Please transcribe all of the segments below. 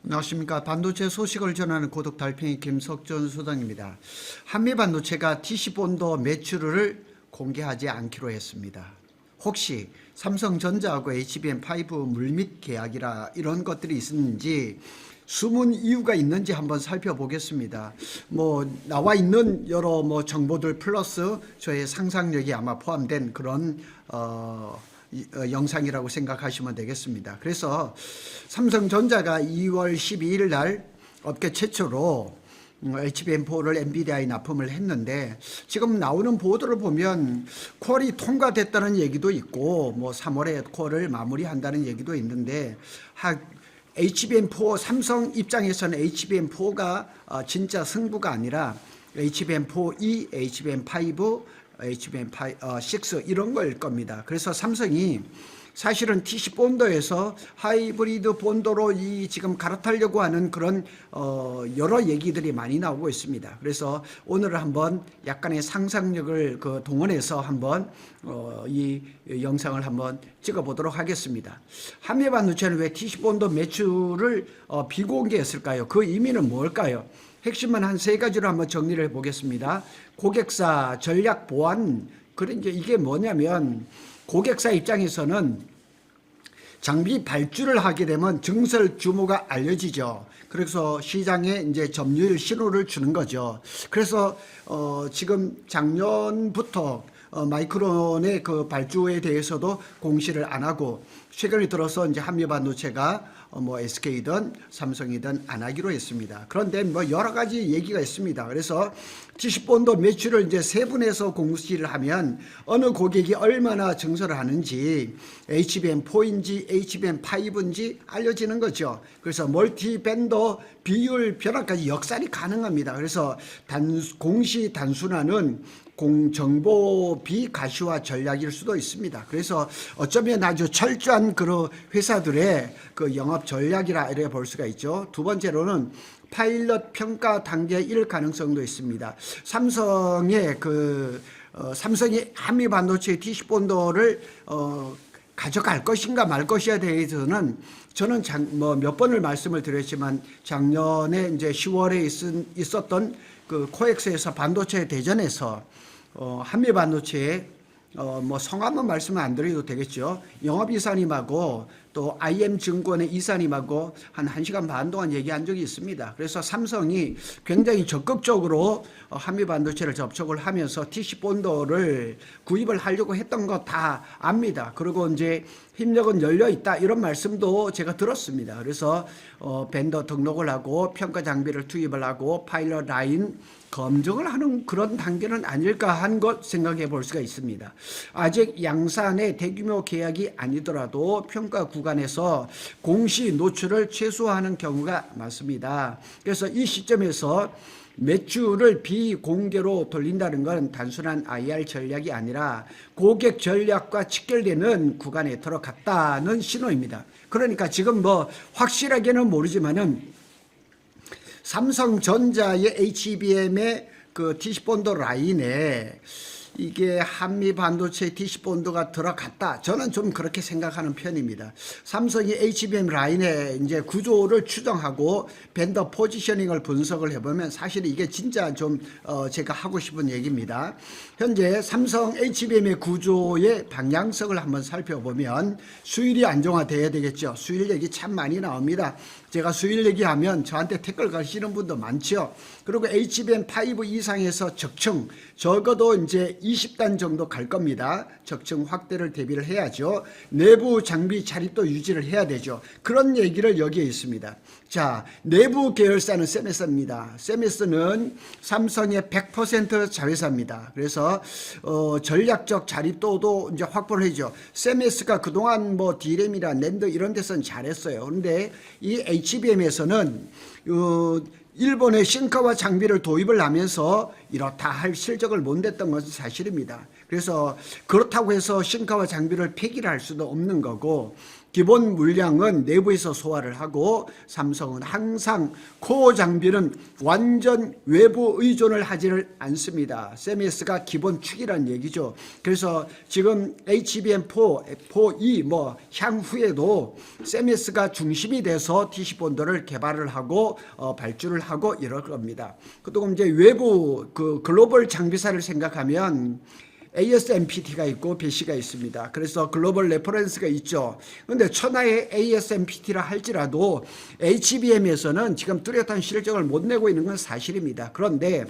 안녕하십니까. 반도체 소식을 전하는 고독 달팽이 김석준 소장입니다. 한미 반도체가 TC본도 매출을 공개하지 않기로 했습니다. 혹시 삼성전자하고 HBM5 물밑 계약이라 이런 것들이 있었는지 숨은 이유가 있는지 한번 살펴보겠습니다. 나와 있는 여러 정보들 플러스 저의 상상력이 아마 포함된 그런 영상이라고 생각하시면 되겠습니다. 그래서 삼성전자가 2월 12일 날 업계 최초로 HBM4를 엔비디아에 납품을 했는데, 지금 나오는 보도를 보면 퀄이 통과됐다는 얘기도 있고 3월에 퀄을 마무리한다는 얘기도 있는데, HBM4 삼성 입장에서는 HBM4가 진짜 승부가 아니라 HBM4E, HBM5, HBM6 이런 걸 겁니다. 그래서 삼성이 사실은 TC본도에서 하이브리드 본도로 지금 갈아타려고 하는 그런 여러 얘기들이 많이 나오고 있습니다. 그래서 오늘 한번 약간의 상상력을 동원해서 한번 이 영상을 한번 찍어보도록 하겠습니다. 한미반도체는 왜 TC본도 매출을 비공개했을까요? 그 의미는 뭘까요? 핵심만 한 세 가지로 한번 정리를 해보겠습니다. 고객사 전략 보완, 이게 뭐냐면, 고객사 입장에서는 장비 발주를 하게 되면 증설 규모가 알려지죠. 그래서 시장에 이제 점유율 신호를 주는 거죠. 그래서 지금 작년부터 마이크론의 그 발주에 대해서도 공시를 안 하고, 최근에 들어서 이제 한미반도체가 SK든 삼성이든 안 하기로 했습니다. 그런데 여러 가지 얘기가 있습니다. 그래서 TC본도 매출을 이제 세분해서 공시를 하면 어느 고객이 얼마나 증설을 하는지, HBM4인지 HBM5인지 알려지는 거죠. 그래서 멀티 벤더 비율 변화까지 역산이 가능합니다. 그래서 공시 단순화는 정보 비가시화 전략일 수도 있습니다. 그래서 어쩌면 아주 철저한 그런 회사들의 그 영업 전략이라 이렇게 볼 수가 있죠. 두 번째로는 파일럿 평가 단계일 가능성도 있습니다. 삼성이 한미 반도체 TC본도를 가져갈 것인가 말 것이에 대해서는 저는 몇 번을 말씀을 드렸지만, 작년에 이제 10월에 있었던 그 코엑스에서 반도체 대전에서 한미 반도체에 성함은 말씀을 안 드려도 되겠죠. 영업이사님하고 또 IM증권의 이사님하고 한 1시간 반 동안 얘기한 적이 있습니다. 그래서 삼성이 굉장히 적극적으로 한미 반도체를 접촉을 하면서 TC본도를 구입을 하려고 했던 거 다 압니다. 그리고 이제 협력은 열려 있다, 이런 말씀도 제가 들었습니다. 그래서 벤더 등록을 하고 평가 장비를 투입을 하고 파일럿 라인 검증을 하는 그런 단계는 아닐까 한 것 생각해 볼 수가 있습니다. 아직 양산의 대규모 계약이 아니더라도 평가 구간에서 공시 노출을 최소화하는 경우가 많습니다. 그래서 이 시점에서 매출을 비공개로 돌린다는 건 단순한 IR 전략이 아니라 고객 전략과 직결되는 구간에 들어갔다는 신호입니다. 그러니까 지금 확실하게는 모르지만은 삼성전자의 HBM의 그 TC본도 라인에 이게 한미 반도체 TC본도가 들어갔다, 저는 좀 그렇게 생각하는 편입니다. 삼성이 HBM 라인의 이제 구조를 추정하고 벤더 포지셔닝을 분석을 해보면 사실 이게 진짜 좀 제가 하고 싶은 얘기입니다. 현재 삼성 HBM의 구조의 방향성을 한번 살펴보면 수율이 안정화돼야 되겠죠. 수율 얘기 참 많이 나옵니다. 제가 수율 얘기하면 저한테 댓글 가시는 분도 많죠. 그리고 HBM5 이상에서 적층, 적어도 이제 20단 정도 갈 겁니다. 적층 확대를 대비를 해야죠. 내부 장비 자립도 유지를 해야 되죠. 그런 얘기를 여기에 있습니다. 자, 내부 계열사는 세메스입니다. 세메스는 삼성의 100% 자회사입니다. 그래서 전략적 자립도도 이제 확보를 해죠. 세메스가 그동안 D램이나 낸드 이런 데서는 잘했어요. 그런데 이 HBM에서는 일본의 싱카와 장비를 도입을 하면서 이렇다 할 실적을 못 냈던 것은 사실입니다. 그래서 그렇다고 해서 싱카와 장비를 폐기를 할 수도 없는 거고, 기본 물량은 내부에서 소화를 하고 삼성은 항상 코어 장비는 완전 외부 의존을 하지를 않습니다. 세미스가 기본 축이라는 얘기죠. 그래서 지금 HBM4, 4E 뭐 향후에도 세미스가 중심이 돼서 TC본도를 개발을 하고 발주를 하고 이럴 겁니다. 그리고 이제 외부 그 글로벌 장비사를 생각하면 ASMPT가 있고 배시가 있습니다. 그래서 글로벌 레퍼런스가 있죠. 그런데 천하의 ASMPT라 할지라도 HBM에서는 지금 뚜렷한 실적을 못 내고 있는 건 사실입니다. 그런데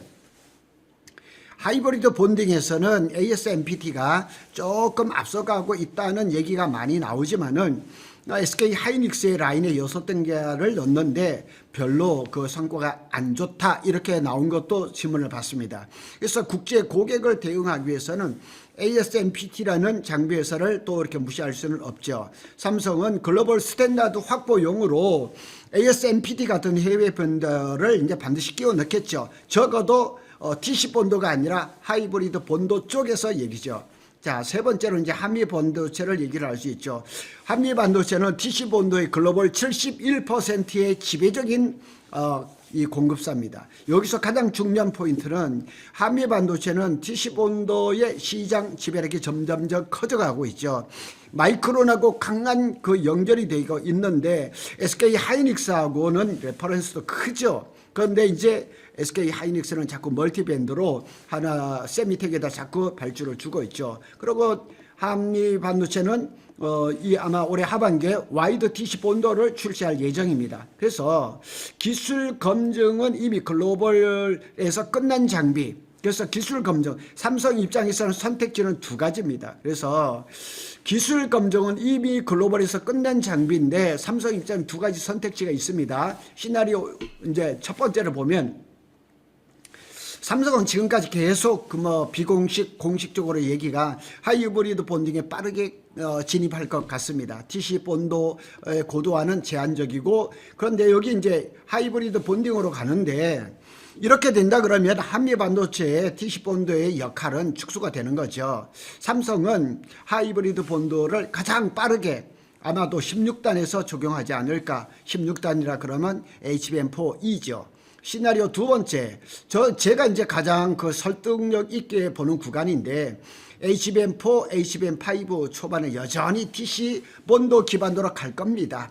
하이브리드 본딩에서는 ASMPT가 조금 앞서가고 있다는 얘기가 많이 나오지만은 SK 하이닉스의 라인에 6단계를 넣는데 별로 그 성과가 안 좋다 이렇게 나온 것도 신문을 봤습니다. 그래서 국제 고객을 대응하기 위해서는 ASMPT라는 장비 회사를 또 이렇게 무시할 수는 없죠. 삼성은 글로벌 스탠다드 확보용으로 ASMPT 같은 해외 본더를 이제 반드시 끼워 넣겠죠. 적어도 TC 본도가 아니라 하이브리드 본도 쪽에서 얘기죠. 자, 세 번째로 이제 한미 반도체를 얘기를 할 수 있죠. 한미 반도체는 TC 본도의 글로벌 71%의 지배적인 이 공급사입니다. 여기서 가장 중요한 포인트는 한미 반도체는 TC 본도의 시장 지배력이 점점점 커져가고 있죠. 마이크론하고 강한 그 연결이 되고 있는데 SK 하이닉스하고는 레퍼런스도 크죠. 그런데 이제 SK 하이닉스는 자꾸 멀티밴드로 하나 세미텍에다 자꾸 발주를 주고 있죠. 그리고 한미 반도체는 이 아마 올해 하반기에 와이드 TC 본도를 출시할 예정입니다. 그래서 기술 검증은 이미 글로벌에서 끝난 장비. 그래서 기술 검증, 삼성 입장에서는 선택지는 두 가지입니다. 그래서 기술 검증은 이미 글로벌에서 끝난 장비인데 삼성 입장에 두 가지 선택지가 있습니다. 시나리오 이제 첫 번째를 보면 삼성은 지금까지 계속 그 뭐 비공식 공식적으로 얘기가 하이브리드 본딩에 빠르게 진입할 것 같습니다. TC 본도의 고도화는 제한적이고 그런데 여기 이제 하이브리드 본딩으로 가는데 이렇게 된다 그러면 한미 반도체의 TC 본도의 역할은 축소가 되는 거죠. 삼성은 하이브리드 본도를 가장 빠르게 아마도 16단에서 적용하지 않을까. 16단이라 그러면 HBM4E죠. 시나리오 두 번째, 제가 이제 가장 그 설득력 있게 보는 구간인데 HBM4, HBM5 초반에 여전히 TC 본도 기반도로 갈 겁니다.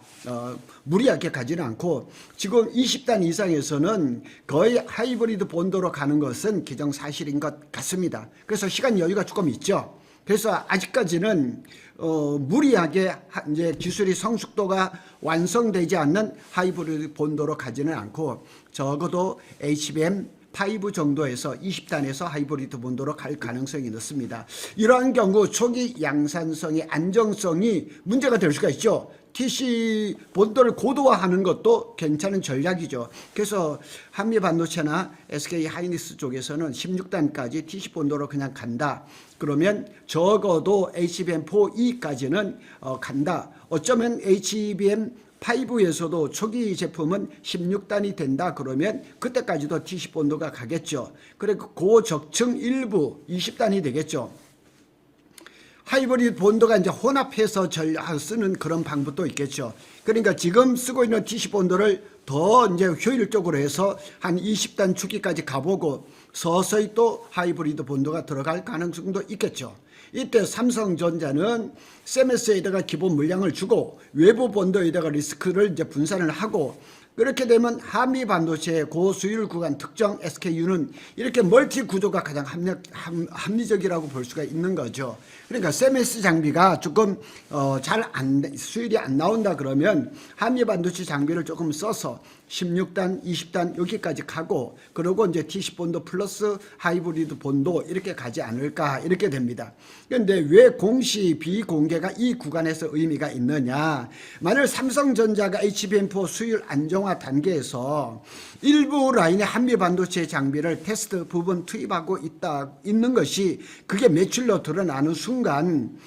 무리하게 가지는 않고 지금 20단 이상에서는 거의 하이브리드 본도로 가는 것은 기정사실인 것 같습니다. 그래서 시간 여유가 조금 있죠. 그래서 아직까지는 무리하게 이제 기술이 성숙도가 완성되지 않는 하이브리드 본도로 가지는 않고 적어도 HBM5 정도에서 20단에서 하이브리드 본도로 갈 가능성이 높습니다. 이러한 경우 초기 양산성의 안정성이 문제가 될 수가 있죠. TC 본도를 고도화하는 것도 괜찮은 전략이죠. 그래서 한미 반도체나 SK 하이닉스 쪽에서는 16단까지 TC 본도로 그냥 간다. 그러면 적어도 HBM4E까지는 간다. 어쩌면 HBM5에서도 초기 제품은 16단이 된다 그러면 그때까지도 TC 본도가 가겠죠. 그리고 고적층 일부 20단이 되겠죠. 하이브리드 본도가 이제 혼합해서 쓰는 그런 방법도 있겠죠. 그러니까 지금 쓰고 있는 TC 본도를 더 이제 효율적으로 해서 한 20단 주기까지 가보고 서서히 또 하이브리드 본도가 들어갈 가능성도 있겠죠. 이때 삼성전자는 세미스에다가 기본 물량을 주고 외부 본도에다가 리스크를 이제 분산을 하고 그렇게 되면 한미 반도체의 고수율 구간 특정 SKU는 이렇게 멀티 구조가 가장 합리적이라고 볼 수가 있는 거죠. 그러니까 세미스 장비가 조금 수율이 안 나온다 그러면 한미 반도체 장비를 조금 써서 16단, 20단 여기까지 가고 그러고 이제 TC 본도 플러스 하이브리드 본도 이렇게 가지 않을까 이렇게 됩니다. 그런데 왜 공시 비공개가 이 구간에서 의미가 있느냐? 만일 삼성전자가 HBM4 수율 안정화 단계에서 일부 라인의 한미 반도체 장비를 테스트 부분 투입하고 있는 것이 그게 매출로 드러나는 순간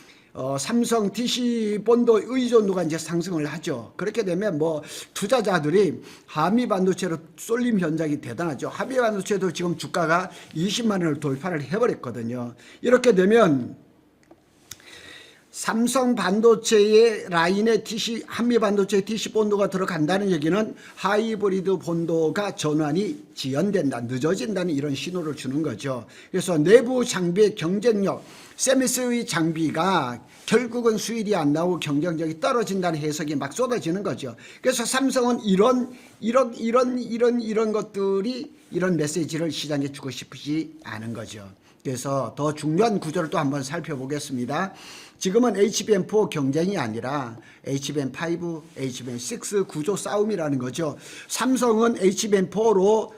삼성 TC 본도 의존도가 이제 상승을 하죠. 그렇게 되면 뭐 투자자들이 한미 반도체로 쏠림 현상이 대단하죠. 한미 반도체도 지금 주가가 20만 원을 돌파를 해버렸거든요. 이렇게 되면 삼성 반도체의 라인에 한미 반도체 TC 본도가 들어간다는 얘기는 하이브리드 본도가 전환이 지연된다, 늦어진다는 이런 신호를 주는 거죠. 그래서 내부 장비의 경쟁력, 세미스의 장비가 결국은 수율이 안 나오고 경쟁력이 떨어진다는 해석이 막 쏟아지는 거죠. 그래서 삼성은 이런 것들이 이런 메시지를 시장에 주고 싶지 않은 거죠. 그래서 더 중요한 구조를 또 한번 살펴보겠습니다. 지금은 HBM4 경쟁이 아니라 HBM5, HBM6 구조 싸움이라는 거죠. 삼성은 HBM4로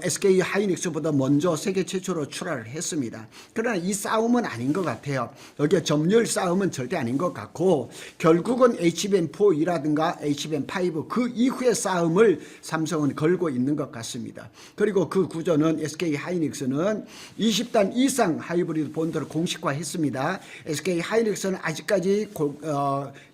SK 하이닉스보다 먼저 세계 최초로 출하를 했습니다. 그러나 이 싸움은 아닌 것 같아요. 여기에 점유율 싸움은 절대 아닌 것 같고 결국은 HBM4이라든가 HBM5 그 이후의 싸움을 삼성은 걸고 있는 것 같습니다. 그리고 그 구조는 SK 하이닉스는 20단 이상 하이브리드 본드를 공식화했습니다. SK 하이닉스는 아직까지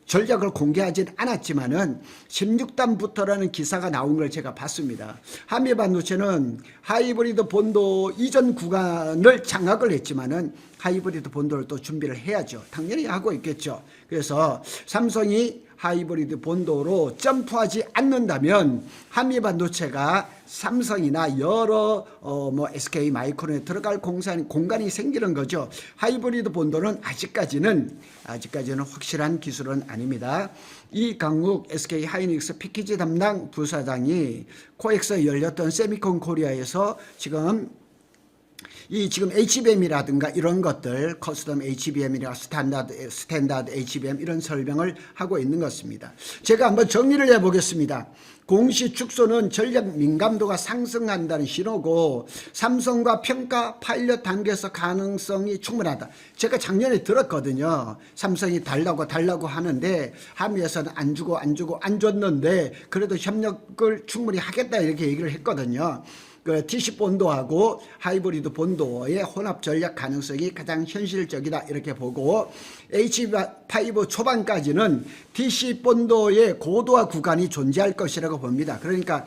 전략을 공개하진 않았지만은 16단부터라는 기사가 나온 걸 제가 봤습니다. 한미 반도체는 하이브리드 본도 이전 구간을 장악을 했지만은 하이브리드 본도를 또 준비를 해야죠. 당연히 하고 있겠죠. 그래서 삼성이 하이브리드 본도로 점프하지 않는다면 한미 반도체가 삼성이나 여러 SK 마이크론에 들어갈 공간이 생기는 거죠. 하이브리드 본도는 아직까지는 확실한 기술은 아닙니다. 이강욱 SK 하이닉스 패키지 담당 부사장이 코엑스에 열렸던 세미콘 코리아에서 지금 HBM이라든가 이런 것들, 커스텀 HBM이나 스탠다드 HBM 이런 설명을 하고 있는 것입니다. 제가 한번 정리를 해보겠습니다. 공시 축소는 전략 민감도가 상승한다는 신호고 삼성과 평가 파일럿 단계에서 가능성이 충분하다. 제가 작년에 들었거든요. 삼성이 달라고 하는데 한미에서는 안 줬는데 그래도 협력을 충분히 하겠다 이렇게 얘기를 했거든요. 그 TC 본도하고 하이브리드 본도의 혼합 전략 가능성이 가장 현실적이다 이렇게 보고 HBM5 초반까지는 TC 본도의 고도화 구간이 존재할 것이라고 봅니다. 그러니까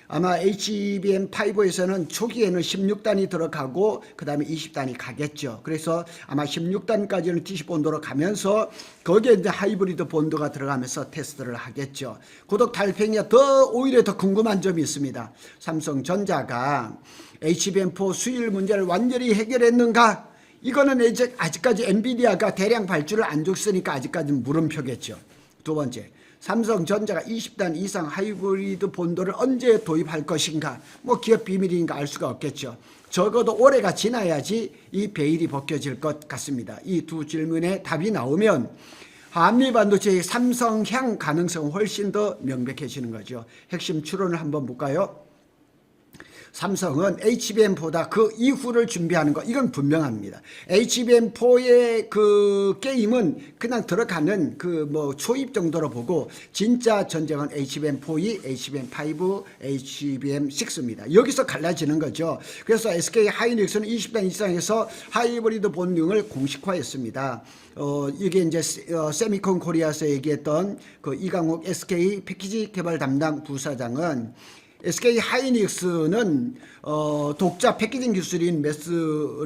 아마 HBM5에서는 초기에는 16단이 들어가고 그 다음에 20단이 가겠죠. 그래서 아마 16단까지는 TC 본도로 가면서 거기에 이제 하이브리드 본도가 들어가면서 테스트를 하겠죠. 구독 달팽이가 오히려 더 궁금한 점이 있습니다. 삼성전자가 HBM4 수율 문제를 완전히 해결했는가? 이거는 이제 아직까지 엔비디아가 대량 발주를 안 줬으니까 아직까지는 물음표겠죠. 두 번째, 삼성전자가 20단 이상 하이브리드 본도를 언제 도입할 것인가? 기업 비밀이니까 알 수가 없겠죠. 적어도 올해가 지나야지 이 베일이 벗겨질 것 같습니다. 이 두 질문에 답이 나오면 한미 반도체의 삼성향 가능성은 훨씬 더 명백해지는 거죠. 핵심 추론을 한번 볼까요? 삼성은 HBM4보다 그 이후를 준비하는 것, 이건 분명합니다. HBM4의 그 게임은 그냥 들어가는 초입 정도로 보고 진짜 전쟁은 HBM4이 HBM5, HBM6입니다. 여기서 갈라지는 거죠. 그래서 SK 하이닉스는 20단 이상에서 하이브리드 본능을 공식화했습니다. 이게 이제 세미콘 코리아에서 얘기했던 그 이강욱 SK 패키지 개발 담당 부사장은 SK 하이닉스는 독자 패키징 기술인 매스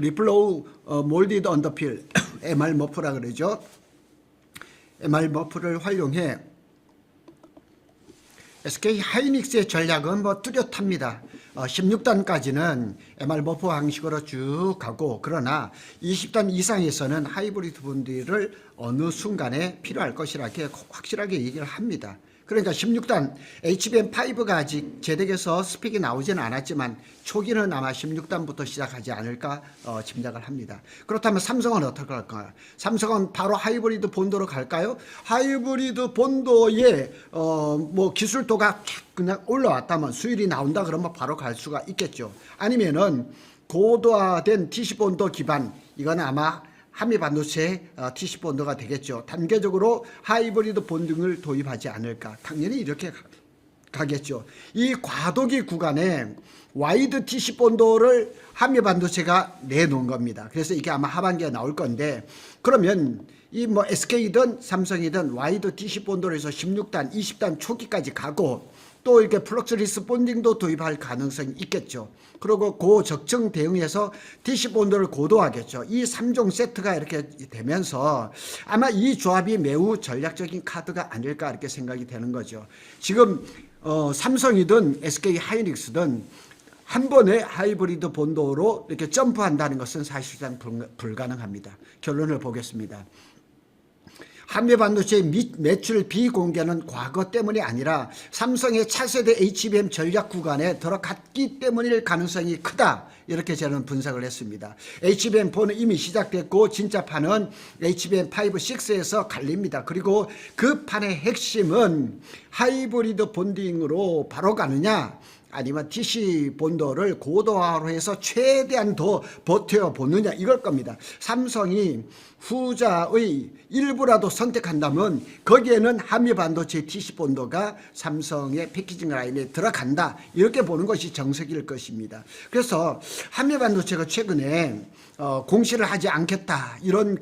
리플로우 몰디드 언더필 MR 머프라 그러죠. MR 머프를 활용해 SK 하이닉스의 전략은 뚜렷합니다. 16단까지는 MR 머프 방식으로 쭉 가고 그러나 20단 이상에서는 하이브리드 본드를 어느 순간에 필요할 것이라고 확실하게 얘기를 합니다. 그러니까 16단 HBM5가 아직 제덱에서 스펙이 나오지는 않았지만 초기는 아마 16단부터 시작하지 않을까 짐작을 합니다. 그렇다면 삼성은 어떻게 할까요? 삼성은 바로 하이브리드 본도로 갈까요? 하이브리드 본도의 기술도가 그냥 올라왔다면 수율이 나온다 그러면 바로 갈 수가 있겠죠. 아니면은 고도화된 TC 본도 기반, 이건 아마 한미 반도체 TC 본도가 되겠죠. 단계적으로 하이브리드 본등을 도입하지 않을까. 당연히 이렇게 가겠죠. 이 과도기 구간에 와이드 TC 본도를 한미 반도체가 내놓은 겁니다. 그래서 이게 아마 하반기에 나올 건데 그러면 이 뭐 SK든 삼성이든 와이드 DC 본드로 해서 16단, 20단 초기까지 가고 또 이렇게 플럭스 리스폰딩도 도입할 가능성이 있겠죠. 그리고 고적정 대응해서 DC 본드를 고도하겠죠. 이 3종 세트가 이렇게 되면서 아마 이 조합이 매우 전략적인 카드가 아닐까 이렇게 생각이 되는 거죠. 지금 삼성이든 SK 하이닉스든 한 번에 하이브리드 본도로 이렇게 점프한다는 것은 사실상 불가능합니다. 결론을 보겠습니다. 한미 반도체 매출 비공개는 과거 때문이 아니라 삼성의 차세대 HBM 전략 구간에 들어갔기 때문일 가능성이 크다. 이렇게 저는 분석을 했습니다. HBM4는 이미 시작됐고 진짜 판은 HBM5, 6에서 갈립니다. 그리고 그 판의 핵심은 하이브리드 본딩으로 바로 가느냐 아니면 DC 본도를 고도화로 해서 최대한 더 버텨보느냐 이걸 겁니다. 삼성이 후자의 일부라도 선택한다면 거기에는 한미반도체 DC 본도가 삼성의 패키징 라인에 들어간다 이렇게 보는 것이 정석일 것입니다. 그래서 한미반도체가 최근에 공시를 하지 않겠다 이런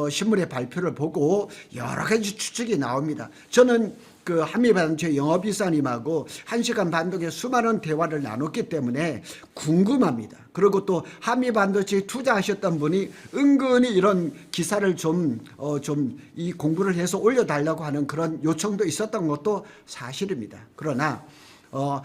신문의 발표를 보고 여러 가지 추측이 나옵니다. 저는 한미반도체 영업이사님하고 1시간 반 동안 수많은 대화를 나눴기 때문에 궁금합니다. 그리고 또 한미반도체에 투자하셨던 분이 은근히 이런 기사를 이 공부를 해서 올려달라고 하는 그런 요청도 있었던 것도 사실입니다. 그러나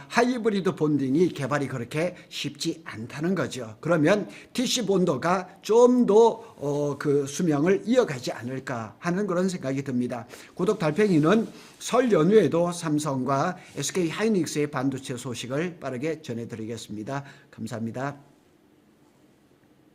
하이브리드 본딩이 개발이 그렇게 쉽지 않다는 거죠. 그러면 DC 본도가 좀 더 그 수명을 이어가지 않을까 하는 그런 생각이 듭니다. 구독 달팽이는 설 연휴에도 삼성과 SK 하이닉스의 반도체 소식을 빠르게 전해드리겠습니다. 감사합니다.